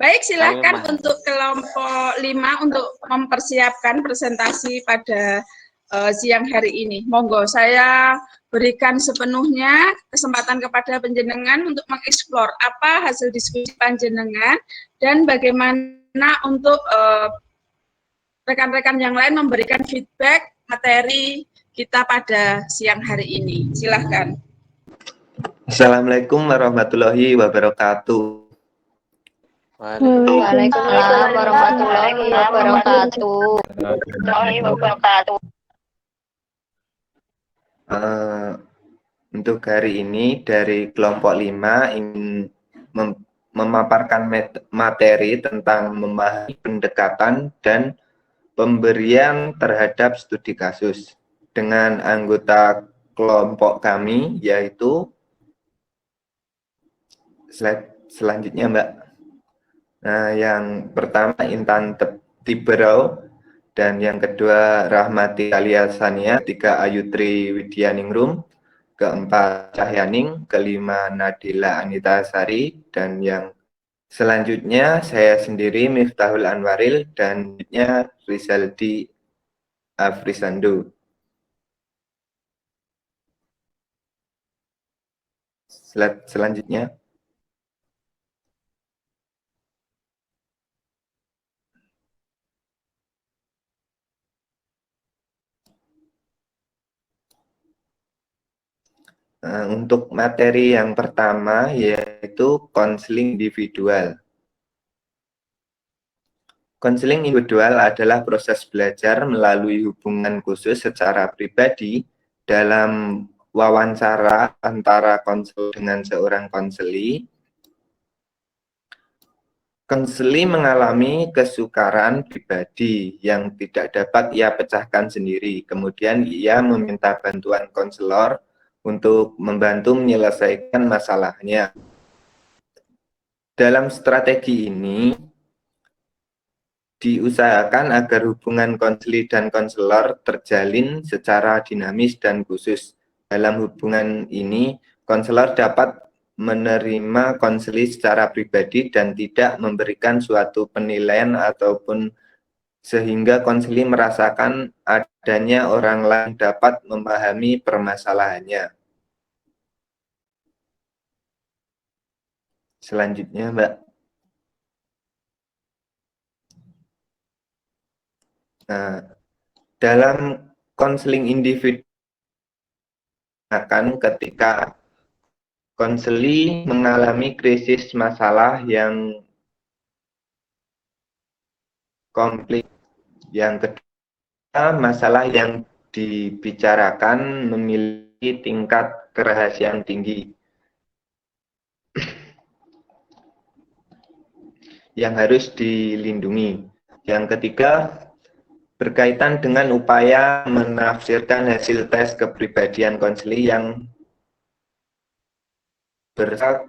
Baik, silakan untuk kelompok 5 untuk mempersiapkan presentasi pada siang hari ini. Monggo, saya berikan sepenuhnya kesempatan kepada panjenengan untuk mengeksplor apa hasil diskusi panjenengan dan bagaimana untuk rekan-rekan yang lain memberikan feedback materi kita pada siang hari ini. Silahkan. Assalamualaikum warahmatullahi wabarakatuh. Waalaikumsalam warahmatullahi wabarakatuh. Untuk hari ini dari kelompok 5 ingin memaparkan materi tentang memahami pendekatan dan pemberian terhadap studi kasus dengan anggota kelompok kami, yaitu slide selanjutnya, Mbak. Nah, yang pertama Intan Tiberau, dan yang kedua Rahmati Aliasania, ketiga Ayutri Widyaningrum, keempat Cahyaning, kelima Nadila Anita Sari, dan yang selanjutnya saya sendiri Miftahul Anwaril, dan selanjutnya Rizaldi Afrisando. Slide selanjutnya. Untuk materi yang pertama yaitu konseling individual. Konseling individual adalah proses belajar melalui hubungan khusus secara pribadi dalam wawancara antara konselor dengan seorang konseli. Konseli mengalami kesukaran pribadi yang tidak dapat ia pecahkan sendiri. Kemudian ia meminta bantuan konselor untuk membantu menyelesaikan masalahnya. Dalam strategi ini, diusahakan agar hubungan konseli dan konselor terjalin secara dinamis dan khusus. Dalam hubungan ini, konselor dapat menerima konseli secara pribadi dan tidak memberikan suatu penilaian ataupun sehingga konseli merasakan adanya orang lain dapat memahami permasalahannya. Selanjutnya, Mbak. Nah, dalam konseling individu akan ketika konseli mengalami krisis masalah yang komplit. Yang kedua, masalah yang dibicarakan memiliki tingkat kerahasiaan tinggi yang harus dilindungi. Yang ketiga, berkaitan dengan upaya menafsirkan hasil tes kepribadian konseli yang bersifat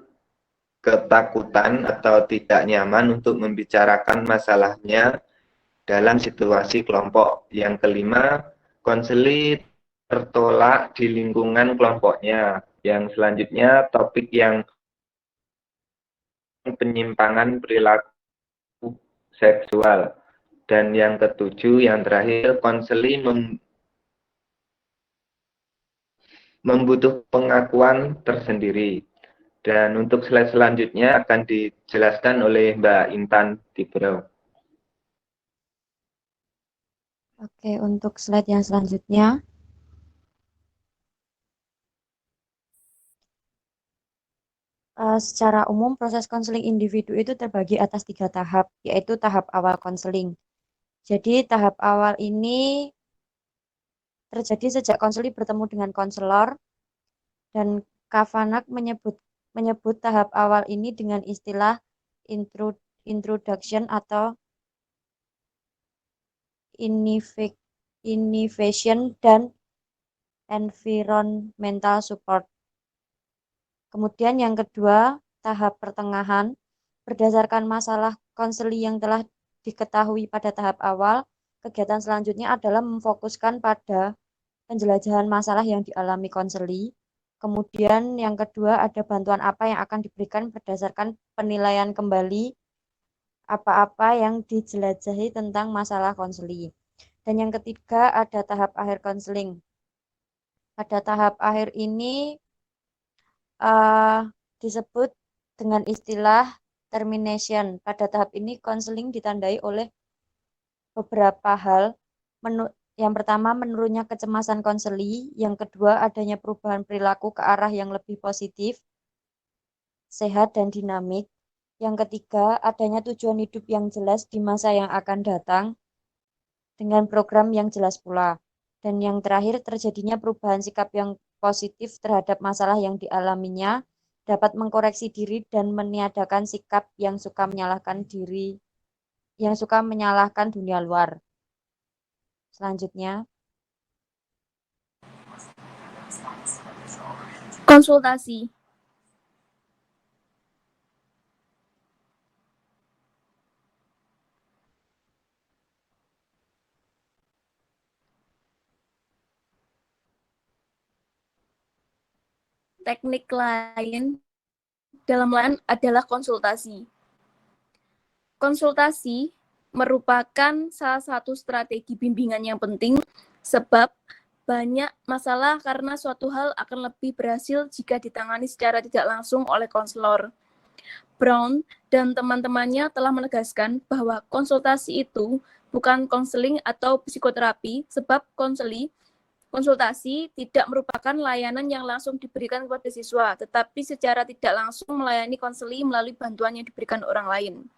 ketakutan atau tidak nyaman untuk membicarakan masalahnya dalam situasi kelompok. Yang kelima, konseli tertolak di lingkungan kelompoknya. Yang selanjutnya, topik yang penyimpangan perilaku seksual. Dan yang ketujuh, yang terakhir, konseli membutuhkan pengakuan tersendiri. Dan untuk slide selanjutnya akan dijelaskan oleh Mbak Intan Tiberau. Oke, untuk slide yang selanjutnya. Secara umum, proses konseling individu itu terbagi atas 3 tahap, yaitu tahap awal konseling. Jadi, tahap awal ini terjadi sejak konseli bertemu dengan konselor, dan Kavanagh menyebut tahap awal ini dengan istilah introduction atau innovation dan environmental support. Kemudian yang kedua, tahap pertengahan, berdasarkan masalah konseli yang telah diketahui pada tahap awal, kegiatan selanjutnya adalah memfokuskan pada penjelajahan masalah yang dialami konseli. Kemudian yang kedua, ada bantuan apa yang akan diberikan berdasarkan penilaian kembali apa-apa yang dijelajahi tentang masalah konseling. Dan yang ketiga ada tahap akhir konseling. Pada tahap akhir ini disebut dengan istilah termination. Pada tahap ini konseling ditandai oleh beberapa hal. Yang pertama, menurunnya kecemasan konseli. Yang kedua, adanya perubahan perilaku ke arah yang lebih positif, sehat, dan dinamik. Yang ketiga, adanya tujuan hidup yang jelas di masa yang akan datang dengan program yang jelas pula. Dan yang terakhir, terjadinya perubahan sikap yang positif terhadap masalah yang dialaminya, dapat mengkoreksi diri dan meniadakan sikap yang suka menyalahkan diri, yang suka menyalahkan dunia luar. Selanjutnya, konsultasi. Teknik lain dalam lain adalah konsultasi. Konsultasi merupakan salah satu strategi bimbingan yang penting sebab banyak masalah karena suatu hal akan lebih berhasil jika ditangani secara tidak langsung oleh konselor. Brown dan teman-temannya telah menegaskan bahwa konsultasi itu bukan konseling atau psikoterapi sebab konsultasi tidak merupakan layanan yang langsung diberikan kepada siswa, tetapi secara tidak langsung melayani konseling melalui bantuan yang diberikan orang lain.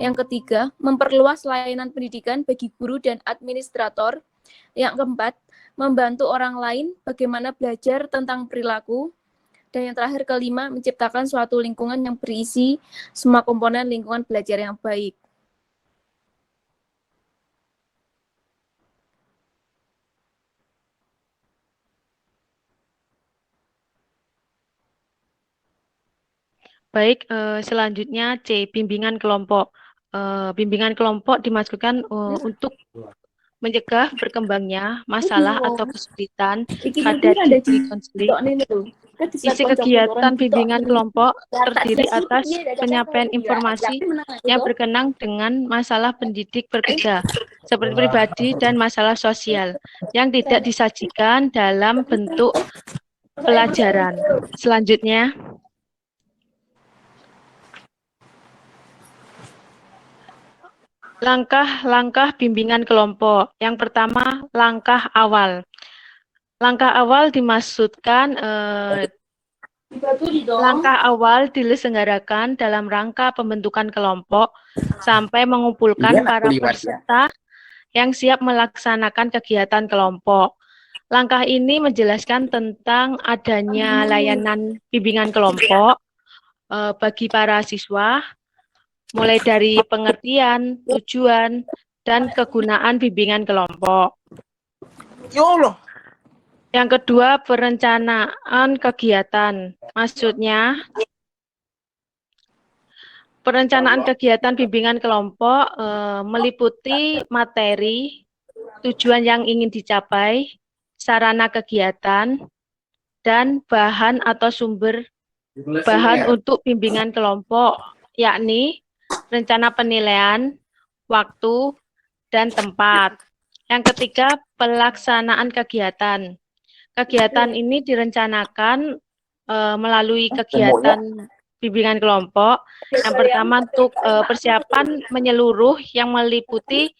Yang ketiga, memperluas layanan pendidikan bagi guru dan administrator. Yang keempat, membantu orang lain bagaimana belajar tentang perilaku. Dan yang terakhir, kelima, menciptakan suatu lingkungan yang berisi semua komponen lingkungan belajar yang baik. Baik, selanjutnya C, bimbingan kelompok. Bimbingan kelompok dimaksudkan untuk mencegah berkembangnya masalah atau kesulitan pada diri konseling. Isi kegiatan bimbingan kelompok terdiri atas penyampaian informasi yang berkenaan dengan masalah pendidik berbeda, seperti pribadi dan masalah sosial, yang tidak disajikan dalam bentuk pelajaran. Selanjutnya, langkah-langkah bimbingan kelompok. Yang pertama, langkah awal. Langkah awal dimaksudkan langkah awal diselenggarakan dalam rangka pembentukan kelompok sampai mengumpulkan para peserta yang siap melaksanakan kegiatan kelompok. Langkah ini menjelaskan tentang adanya layanan bimbingan kelompok bagi para siswa, mulai dari pengertian, tujuan, dan kegunaan bimbingan kelompok. Yang kedua, perencanaan kegiatan. Maksudnya, perencanaan kegiatan bimbingan kelompok meliputi materi, tujuan yang ingin dicapai, sarana kegiatan, dan bahan atau sumber bahan untuk bimbingan kelompok, yakni rencana penilaian, waktu, dan tempat. Yang ketiga, pelaksanaan kegiatan. Kegiatan ini direncanakan melalui kegiatan bimbingan kelompok. Yang pertama untuk persiapan menyeluruh yang meliputi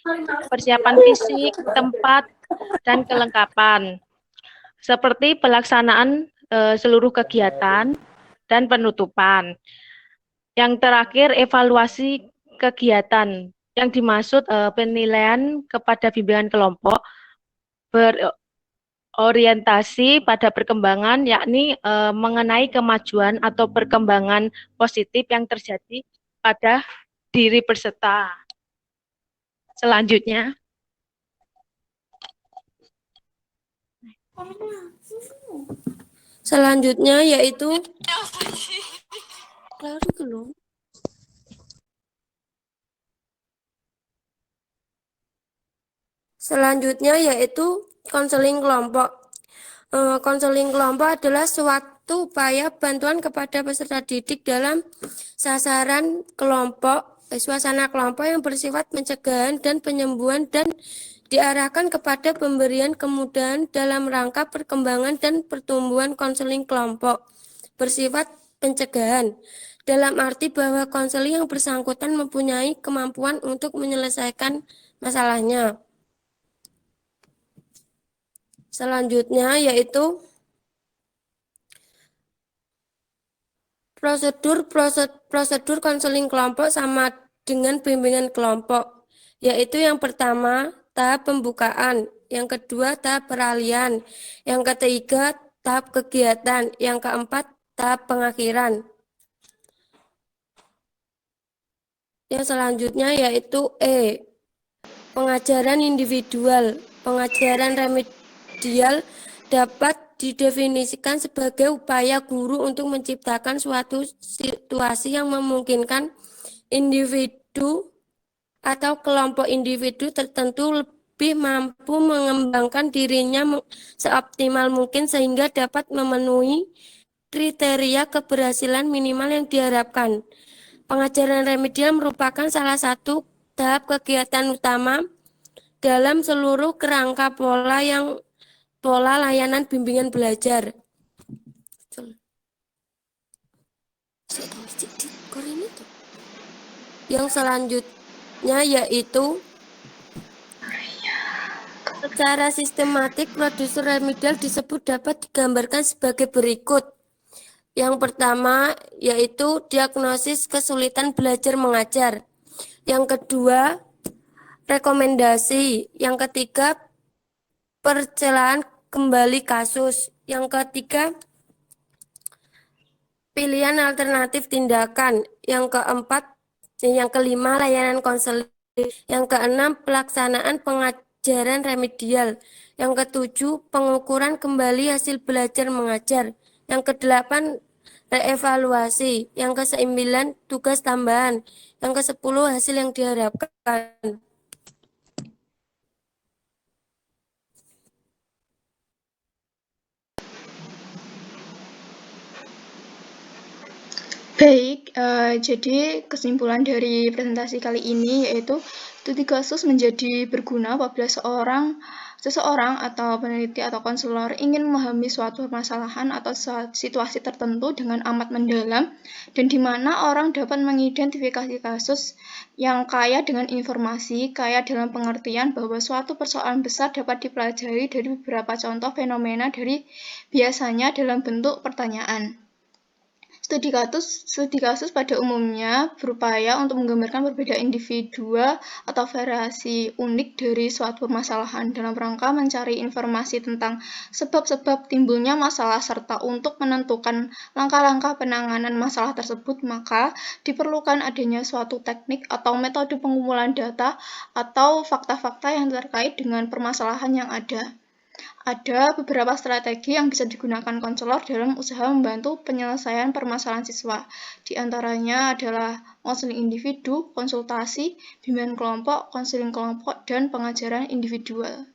persiapan fisik, tempat, dan kelengkapan. Seperti pelaksanaan seluruh kegiatan dan penutupan. Yang terakhir, evaluasi kegiatan. Yang dimaksud penilaian kepada bimbingan kelompok berorientasi pada perkembangan, yakni mengenai kemajuan atau perkembangan positif yang terjadi pada diri peserta. Selanjutnya, Selanjutnya yaitu konseling kelompok. Konseling kelompok adalah suatu upaya bantuan kepada peserta didik dalam suasana kelompok yang bersifat pencegahan dan penyembuhan dan diarahkan kepada pemberian kemudahan dalam rangka perkembangan dan pertumbuhan. Konseling kelompok bersifat pencegahan dalam arti bahwa konseling yang bersangkutan mempunyai kemampuan untuk menyelesaikan masalahnya. Selanjutnya yaitu prosedur konseling kelompok sama dengan bimbingan kelompok, yaitu yang pertama tahap pembukaan, yang kedua tahap peralihan, yang ketiga tahap kegiatan, yang keempat tahap pengakhiran. Yang selanjutnya yaitu pengajaran individual. Pengajaran remedial dapat didefinisikan sebagai upaya guru untuk menciptakan suatu situasi yang memungkinkan individu atau kelompok individu tertentu lebih mampu mengembangkan dirinya seoptimal mungkin sehingga dapat memenuhi kriteria keberhasilan minimal yang diharapkan. Pengajaran remedial merupakan salah satu tahap kegiatan utama dalam seluruh kerangka pola layanan bimbingan belajar. Yang selanjutnya yaitu secara sistematik prosedur remedial disebut dapat digambarkan sebagai berikut. Yang pertama yaitu diagnosis kesulitan belajar mengajar. Yang kedua, rekomendasi. Yang ketiga, percelahan kembali kasus. Yang ketiga, pilihan alternatif tindakan. Yang kelima, layanan konseling. Yang keenam, pelaksanaan pengajaran remedial. Yang ketujuh, pengukuran kembali hasil belajar mengajar. Yang kedelapan, reevaluasi. Yang kesembilan, tugas tambahan. Yang kesepuluh, hasil yang diharapkan. Baik, jadi kesimpulan dari presentasi kali ini yaitu studi kasus menjadi berguna apabila seseorang atau peneliti atau konselor ingin memahami suatu permasalahan atau situasi tertentu dengan amat mendalam dan di mana orang dapat mengidentifikasi kasus yang kaya dengan informasi, kaya dalam pengertian bahwa suatu persoalan besar dapat dipelajari dari beberapa contoh fenomena dari biasanya dalam bentuk pertanyaan. Studi kasus pada umumnya berupaya untuk menggambarkan berbeda individual atau variasi unik dari suatu permasalahan dalam rangka mencari informasi tentang sebab-sebab timbulnya masalah serta untuk menentukan langkah-langkah penanganan masalah tersebut, maka diperlukan adanya suatu teknik atau metode pengumpulan data atau fakta-fakta yang terkait dengan permasalahan yang ada. Ada beberapa strategi yang bisa digunakan konselor dalam usaha membantu penyelesaian permasalahan siswa. Di antaranya adalah konseling individu, konsultasi, bimbingan kelompok, konseling kelompok, dan pengajaran individual.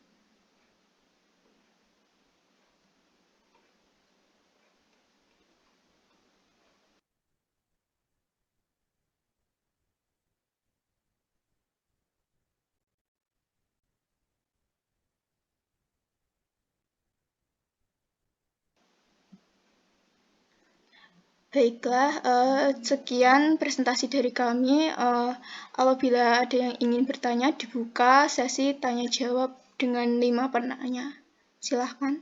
Baiklah, sekian presentasi dari kami. Apabila ada yang ingin bertanya, dibuka sesi tanya jawab dengan 5 penanya. Silahkan.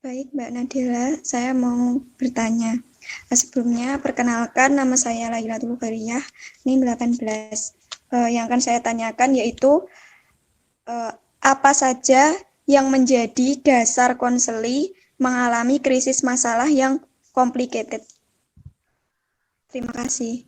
Baik, Mbak Nadila, saya mau bertanya. Sebelumnya, perkenalkan nama saya Lailatul Bariyah, NIM 18. Yang akan saya tanyakan yaitu apa saja yang menjadi dasar konseli mengalami krisis masalah yang complicated. Terima kasih.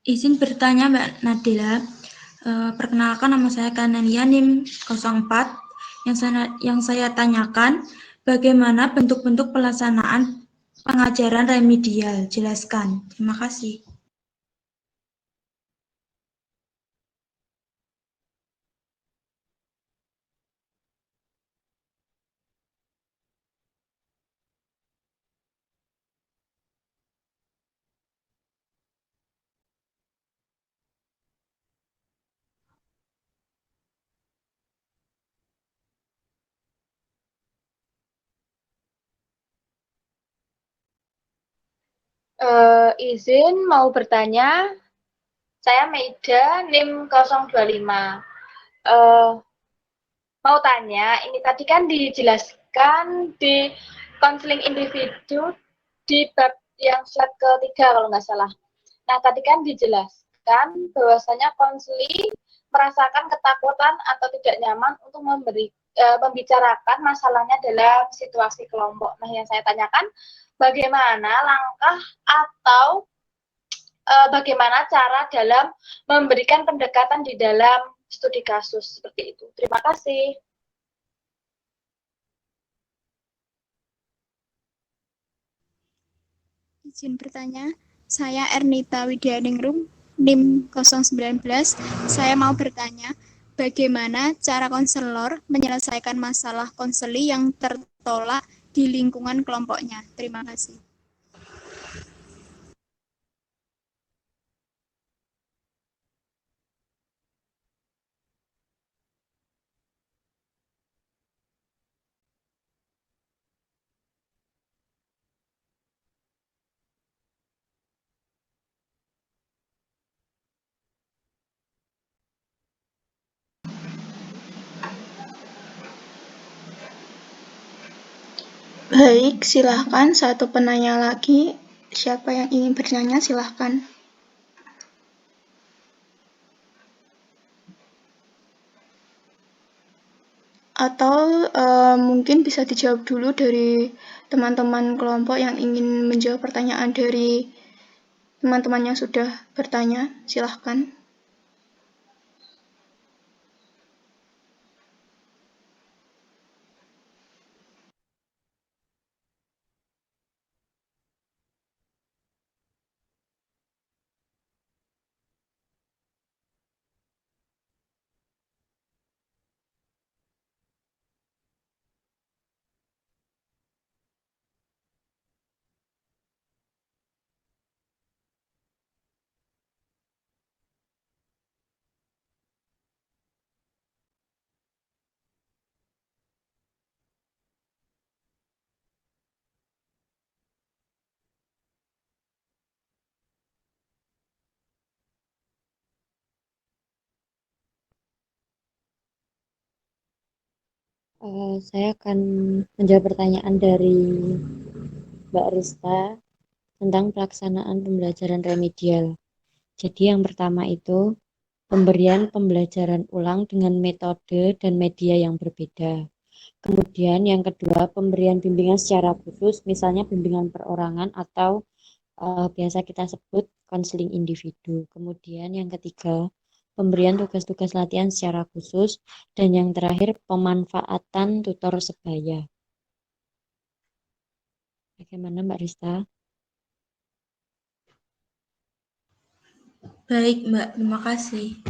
Izin bertanya Mbak Nadila, perkenalkan nama saya Kanelia NIM 04. Yang saya tanyakan, bagaimana bentuk-bentuk pelaksanaan pengajaran remedial? Jelaskan. Terima kasih. Izin mau bertanya, saya Meida NIM 025. Mau tanya, ini tadi kan dijelaskan di konseling individu di bab yang slide ketiga kalau nggak salah. Nah, tadi kan dijelaskan bahwasanya konseling merasakan ketakutan atau tidak nyaman untuk membicarakan masalahnya dalam situasi kelompok. Nah, yang saya tanyakan, bagaimana langkah atau bagaimana cara dalam memberikan pendekatan di dalam studi kasus seperti itu. Terima kasih. Izin bertanya, saya Ernita Widianingrum, NIM 019. Saya mau bertanya, bagaimana cara konselor menyelesaikan masalah konseli yang tertolak di lingkungan kelompoknya? Terima kasih. Baik, silahkan satu penanya lagi. Siapa yang ingin bertanya, silahkan. Atau mungkin bisa dijawab dulu dari teman-teman kelompok yang ingin menjawab pertanyaan dari teman-teman yang sudah bertanya, silahkan. Saya akan menjawab pertanyaan dari Mbak Rista tentang pelaksanaan pembelajaran remedial. Jadi yang pertama itu pemberian pembelajaran ulang dengan metode dan media yang berbeda. Kemudian yang kedua pemberian bimbingan secara khusus, misalnya bimbingan perorangan atau biasa kita sebut konseling individu. Kemudian yang ketiga pemberian tugas-tugas latihan secara khusus, dan yang terakhir pemanfaatan tutor sebaya. Bagaimana Mbak Rista? Baik Mbak, terima kasih.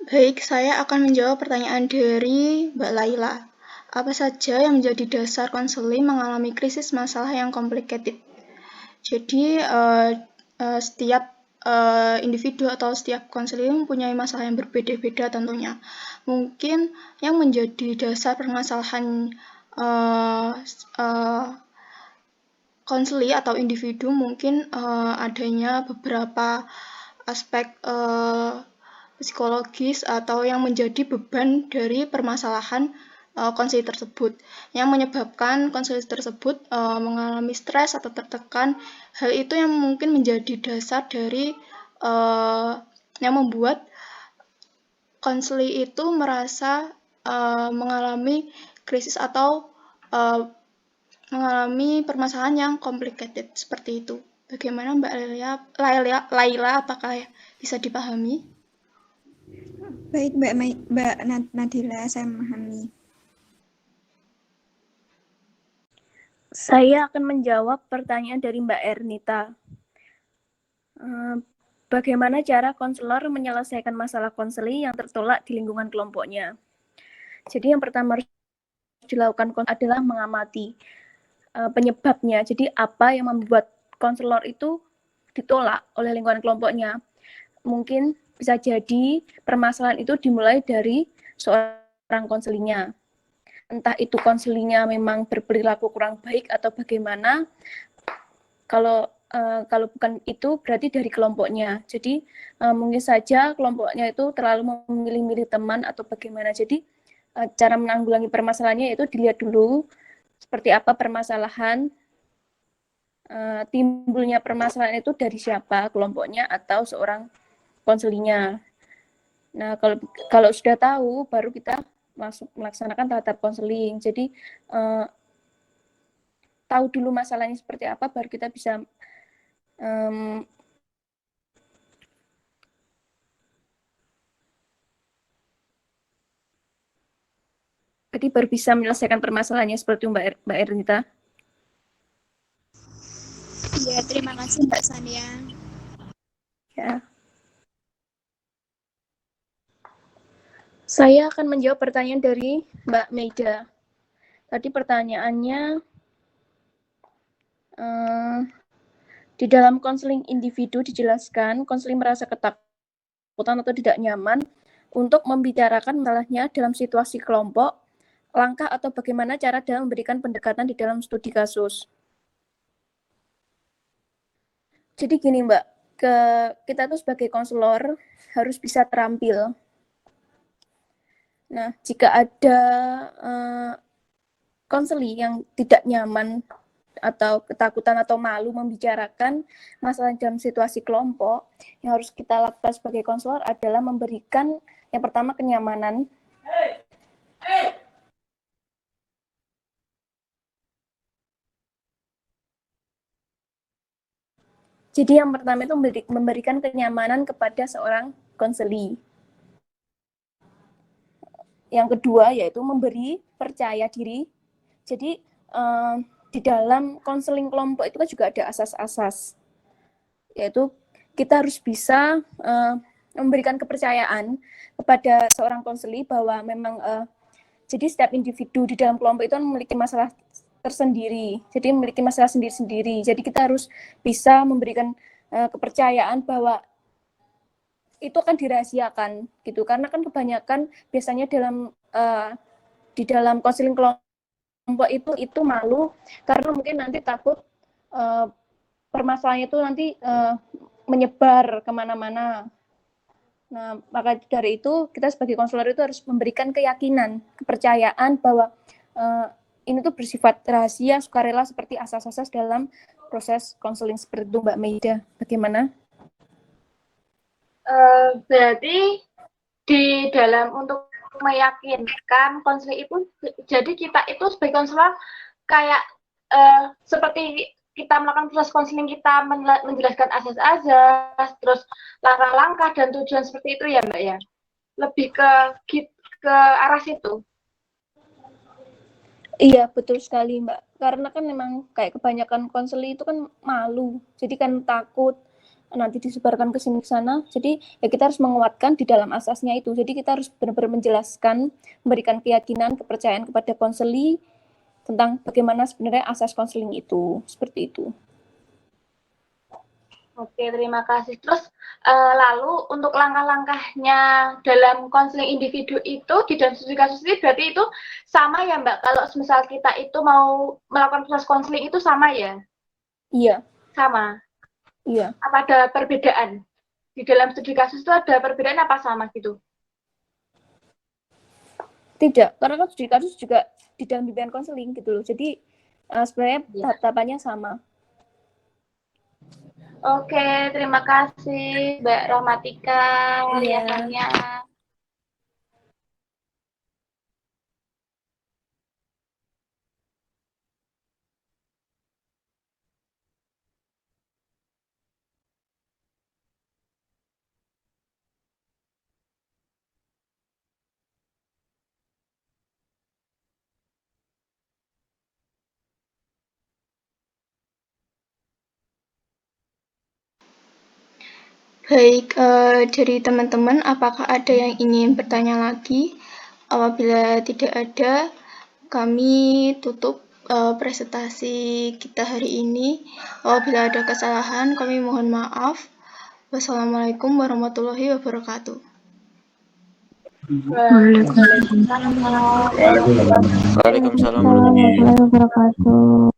Baik, saya akan menjawab pertanyaan dari Mbak Laila. Apa saja yang menjadi dasar konseling mengalami krisis masalah yang complicated? Jadi, setiap individu atau setiap konseling mempunyai masalah yang berbeda-beda tentunya. Mungkin yang menjadi dasar permasalahan konseli atau individu mungkin adanya beberapa aspek psikologis atau yang menjadi beban dari permasalahan konseli tersebut yang menyebabkan konseli tersebut mengalami stres atau tertekan. Hal itu yang mungkin menjadi dasar dari yang membuat konseli itu merasa mengalami krisis atau mengalami permasalahan yang complicated seperti itu. Bagaimana Mbak Laila, apakah bisa dipahami? Baik, Mbak Nadila, saya memahami. Saya akan menjawab pertanyaan dari Mbak Ernita. Bagaimana cara konselor menyelesaikan masalah konseli yang tertolak di lingkungan kelompoknya? Jadi yang pertama harus dilakukan adalah mengamati penyebabnya. Jadi apa yang membuat konselor itu ditolak oleh lingkungan kelompoknya? Mungkin bisa jadi permasalahan itu dimulai dari seorang konselingnya. Entah itu konselingnya memang berperilaku kurang baik atau bagaimana. Kalau bukan itu berarti dari kelompoknya. Jadi mungkin saja kelompoknya itu terlalu memilih-milih teman atau bagaimana. Jadi cara menanggulangi permasalahannya itu dilihat dulu seperti apa permasalahan, timbulnya permasalahan itu dari siapa, kelompoknya atau seorang konselingnya. Nah, kalau sudah tahu, baru kita melaksanakan tahap konseling. Jadi tahu dulu masalahnya seperti apa, baru kita bisa jadi baru bisa menyelesaikan permasalahannya seperti Mbak Ernita. Iya, terima kasih Mbak Sania. Ya. Saya akan menjawab pertanyaan dari Mbak Meida. Tadi pertanyaannya, di dalam konseling individu dijelaskan, konseling merasa ketakutan atau tidak nyaman untuk membicarakan masalahnya dalam situasi kelompok, langkah atau bagaimana cara dalam memberikan pendekatan di dalam studi kasus. Jadi gini Mbak, kita tuh sebagai konselor harus bisa terampil. Nah, jika ada konseli yang tidak nyaman atau ketakutan atau malu membicarakan masalah dalam situasi kelompok, yang harus kita lakukan sebagai konselor adalah memberikan yang pertama kenyamanan. Jadi yang pertama itu memberikan kenyamanan kepada seorang konseli. Yang kedua yaitu memberi percaya diri. Jadi di dalam konseling kelompok itu kan juga ada asas-asas. Yaitu kita harus bisa memberikan kepercayaan kepada seorang konseli bahwa memang jadi setiap individu di dalam kelompok itu memiliki masalah tersendiri. Jadi memiliki masalah sendiri-sendiri. Jadi kita harus bisa memberikan kepercayaan bahwa itu akan dirahasiakan gitu, karena kan kebanyakan biasanya di dalam konseling kelompok itu malu karena mungkin nanti takut permasalahannya itu nanti menyebar kemana-mana. Nah, maka dari itu kita sebagai konselor itu harus memberikan keyakinan, kepercayaan bahwa ini tuh bersifat rahasia, sukarela seperti asas-asas dalam proses konseling seperti itu, Mbak Meida. Bagaimana? Berarti di dalam untuk meyakinkan konseling itu, jadi kita itu sebagai konselor kayak seperti kita melakukan proses konseling, kita menjelaskan asas-asas, terus langkah-langkah dan tujuan seperti itu ya Mbak ya? Lebih ke arah situ. Iya, betul sekali Mbak. Karena kan memang kayak kebanyakan konseling itu kan malu, jadi kan takut nanti disebarkan ke sini ke sana. Jadi ya kita harus menguatkan di dalam asasnya itu. Jadi kita harus benar-benar menjelaskan, memberikan keyakinan, kepercayaan kepada konseli tentang bagaimana sebenarnya asas konseling itu. Seperti itu. Oke, terima kasih. Terus lalu untuk langkah-langkahnya dalam konseling individu itu di dalam studi kasus ini berarti itu sama ya Mbak? Kalau misal kita itu mau melakukan proses konseling itu sama ya? Iya. Sama? Iya. Apa ada perbedaan? Di dalam studi kasus itu ada perbedaan apa sama gitu? Tidak, karena kan studi kasus juga di dalam bimbingan konseling gitu loh. Jadi sebenarnya tahap-tahapannya sama. Oke, terima kasih Mbak Rahmatika penjelasannya. Baik, dari teman-teman, apakah ada yang ingin bertanya lagi? Apabila tidak ada, kami tutup presentasi kita hari ini. Apabila ada kesalahan, kami mohon maaf. Wassalamualaikum warahmatullahi wabarakatuh. Waalaikumsalam warahmatullahi wabarakatuh.